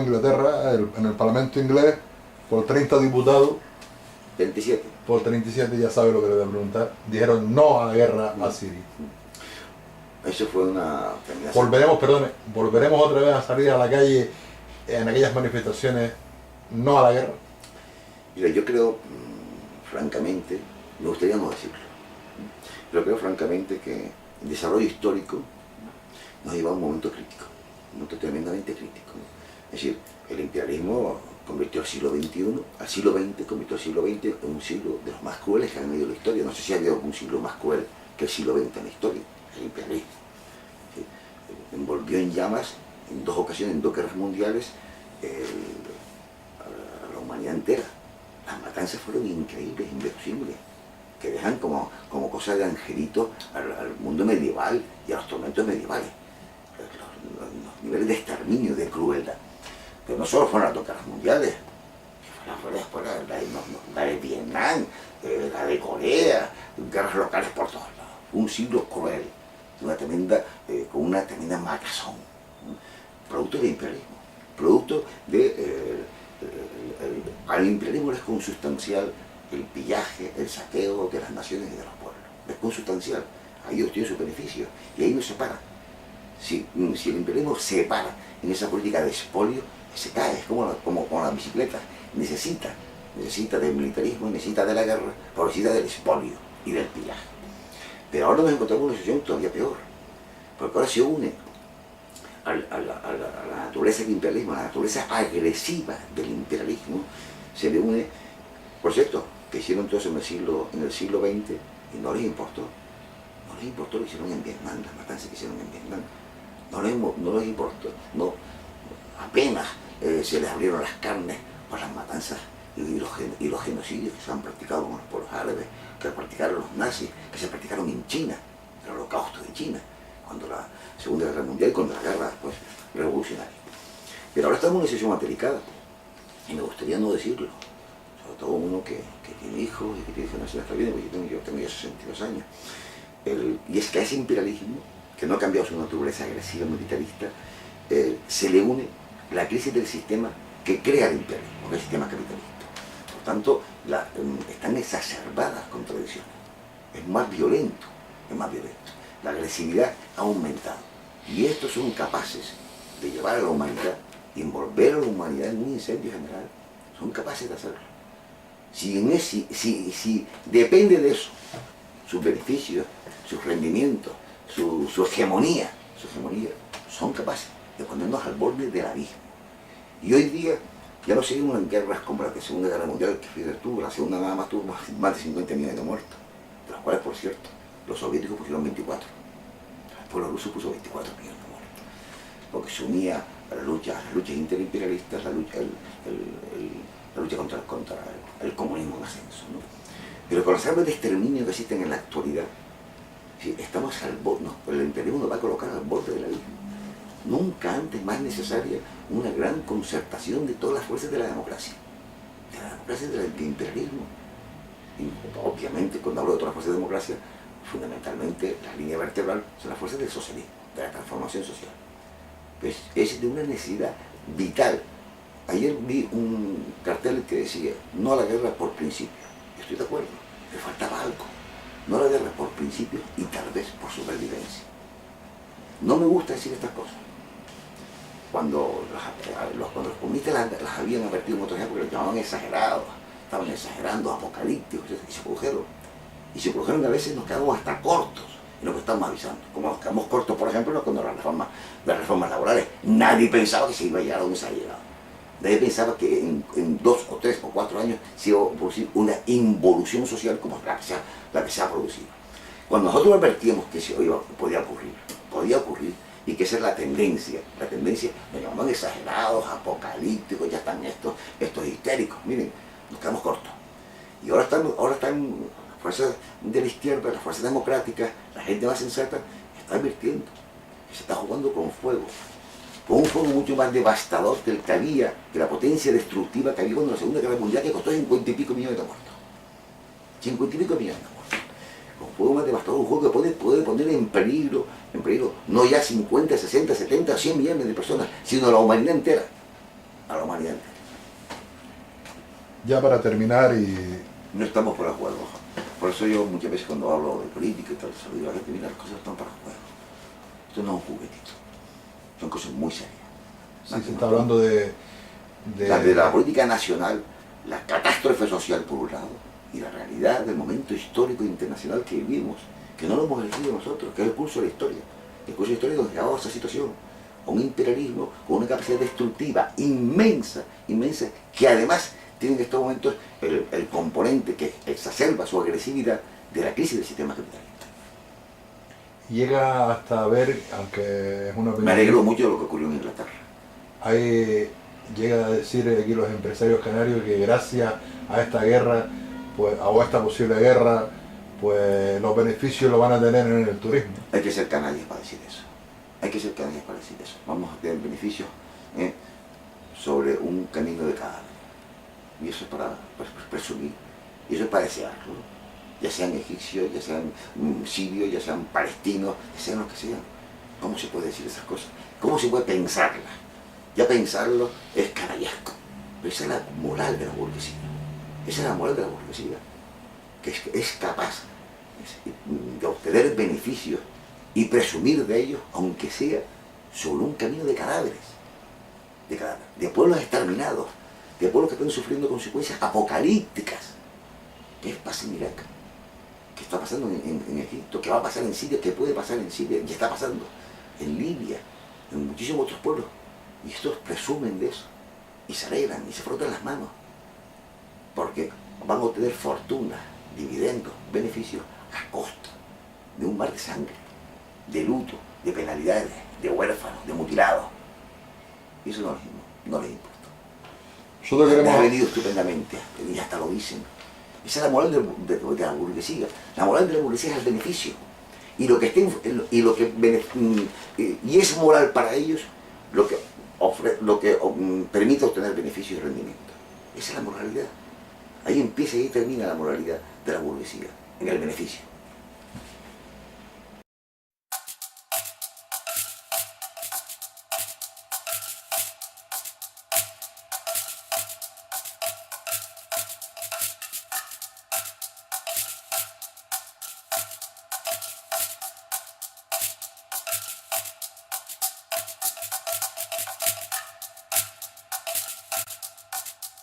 Inglaterra, en el Parlamento inglés, por 30 diputados, 27. por 37, ya sabe lo que le voy a preguntar, dijeron no a la guerra a Siria. Eso fue una terminación. Volveremos otra vez a salir a la calle en aquellas manifestaciones no a la guerra. Mira, yo creo, francamente, me gustaría no decirlo, pero creo francamente que el desarrollo histórico nos lleva a un momento crítico, un momento tremendamente crítico. Es decir, el imperialismo convirtió al siglo XXI, al siglo XX, convirtió al siglo XX en un siglo de los más crueles que han habido en la historia. No sé si ha habido algún siglo más cruel que el siglo XX en la historia, el imperialismo. ¿Sí? Envolvió en llamas, en 2 ocasiones, en 2 guerras mundiales, a la humanidad entera. Las matanzas fueron increíbles, inverosímiles, que dejan como cosa de angelito al mundo medieval y a los tormentos medievales. Los niveles de exterminio, de crueldad. Pero no solo fueron las 2 guerras mundiales, fue la de Vietnam, la de Corea, guerras locales por todos lados. Fue un siglo cruel, con una tremenda matazón, producto del imperialismo, producto de... al imperialismo es consustancial el pillaje, el saqueo de las naciones y de los pueblos. Es consustancial, ahí obtiene sus beneficios y ahí no se para. Si el imperialismo se para en esa política de expolio, se cae, es como con las bicicletas. Necesita del militarismo, necesita de la guerra, pero necesita del expolio y del pillaje. Pero ahora nos encontramos en una situación todavía peor, porque ahora se une a la naturaleza del imperialismo, a la naturaleza agresiva del imperialismo, se le une, por cierto, que hicieron todo eso en el siglo XX y no les importó. No les importó lo que hicieron en Vietnam, las matanzas que hicieron en Vietnam. No les importó, apenas se les abrieron las carnes por las matanzas y los genocidios que se han practicado por los árabes, que practicaron los nazis, que se practicaron en China, el holocausto de China, cuando la Segunda Guerra Mundial y cuando la guerra revolucionaria. Pero ahora estamos en una situación más delicada, y me gustaría no decirlo, sobre todo uno que tiene hijos y que tiene generaciones hasta bien, porque yo tengo ya 62 años. Y es que a ese imperialismo, que no ha cambiado su naturaleza agresiva militarista, se le une la crisis del sistema que crea el imperialismo, que es el sistema capitalista. Por tanto, están exacerbadas contradicciones. Es más violento. La agresividad ha aumentado. Y estos son capaces de llevar a la humanidad, y envolver a la humanidad en un incendio general. Son capaces de hacerlo. Si depende de eso, sus beneficios, sus rendimientos, su hegemonía, son capaces de ponernos al borde del abismo. Y hoy día ya no seguimos en guerras como la Segunda Guerra Mundial, que fíjate tú, la segunda nada más tuvo más de 50 millones de muertos, de los cuales, por cierto, los soviéticos pusieron 24, el pueblo ruso puso 24 millones de muertos, porque se unía a las luchas interimperialistas, la lucha contra el comunismo en ascenso, ¿no? Pero con las armas de exterminio que existen en la actualidad, ¿sí? Estamos al borde, el imperialismo nos va a colocar al borde del abismo. Nunca antes más necesaria una gran concertación de todas las fuerzas de la democracia, del imperialismo. Y obviamente, cuando hablo de todas las fuerzas de democracia, fundamentalmente la línea vertebral son las fuerzas del socialismo, de la transformación social. Pues es de una necesidad vital. Ayer vi un cartel que decía, no a la guerra por principio. Estoy de acuerdo, le faltaba algo. No a la guerra por principio y tal vez por supervivencia. No me gusta decir estas cosas. Cuando los comunistas las habían advertido en otras épocas, los llamaban exagerados, estaban exagerando, apocalípticos, y se produjeron. Y se produjeron que a veces nos quedamos hasta cortos en lo que estamos avisando. Como nos quedamos cortos, por ejemplo, cuando las reformas laborales. Nadie pensaba que se iba a llegar a donde se ha llegado. Nadie pensaba que en 2 o 3 o 4 años se iba a producir una involución social como la que se ha producido. Cuando nosotros advertíamos que podía ocurrir, y que esa es la tendencia, nos llamaban exagerados, apocalípticos, ya están estos histéricos, miren, nos quedamos cortos. Y ahora están las fuerzas de la izquierda, las fuerzas democráticas, la gente más sensata, está advirtiendo que se está jugando con fuego. con un fuego mucho más devastador que el que había, que la potencia destructiva que había cuando la Segunda Guerra Mundial, que costó 50 y pico millones de muertos. 50 y pico millones de muertos. Con un fuego más devastador, un juego que puede poner en peligro, no ya 50, 60, 70, 100 millones de personas, sino a la humanidad entera. A la humanidad entera. Ya para terminar y... No estamos para juegos. Por eso yo muchas veces cuando hablo de política y tal, se lo digo a la gente, mira, las cosas están para juegos. Esto no es un juguetito. Son cosas muy serias. Sí, se está hablando de la política nacional, la catástrofe social por un lado, y la realidad del momento histórico internacional que vivimos, que no lo hemos elegido nosotros, que es el curso de la historia. El curso de la historia nos llevaba a esa situación, a un imperialismo con una capacidad destructiva inmensa, inmensa, que además tiene en estos momentos el componente que exacerba su agresividad de la crisis del sistema capitalista. Llega hasta ver, aunque es una opinión... Me alegro mucho de lo que ocurrió en Inglaterra. Llega a decir aquí los empresarios canarios que gracias a esta guerra, pues, o a esta posible guerra, pues los beneficios los van a tener en el turismo. Hay que ser canallas para decir eso. Hay que ser canallas para decir eso. Vamos a tener beneficios sobre un camino de cadáver. Y eso es para presumir. Y eso es para desearlo. Ya sean egipcios, ya sean sirios, ya sean palestinos, ya sean los que sean. ¿Cómo se puede decir esas cosas? ¿Cómo se puede pensarlas? Ya pensarlo es canallesco. Pero esa es la moral de la burguesía. Esa es la moral de la burguesía. Que es capaz de obtener beneficios y presumir de ellos, aunque sea sobre un camino de cadáveres. De pueblos exterminados, de pueblos que están sufriendo consecuencias apocalípticas. ¿Qué pasa en Irak? ¿Qué está pasando en Egipto? ¿Qué va a pasar en Siria? ¿Qué puede pasar en Siria? ¿Qué está pasando en Libia? En muchísimos otros pueblos. Y estos presumen de eso. Y se alegran y se frotan las manos. Porque van a obtener fortuna, dividendos, beneficios a costa de un mar de sangre, de luto, de penalidades, de huérfanos, de mutilados. Y eso no les importa. Nosotros Ha venido estupendamente, y hasta lo dicen. Esa es la moral de la burguesía. La moral de la burguesía es el beneficio. Y y es moral para ellos lo que permite obtener beneficio y rendimiento. Esa es la moralidad. Ahí empieza y ahí termina la moralidad de la burguesía, en el beneficio.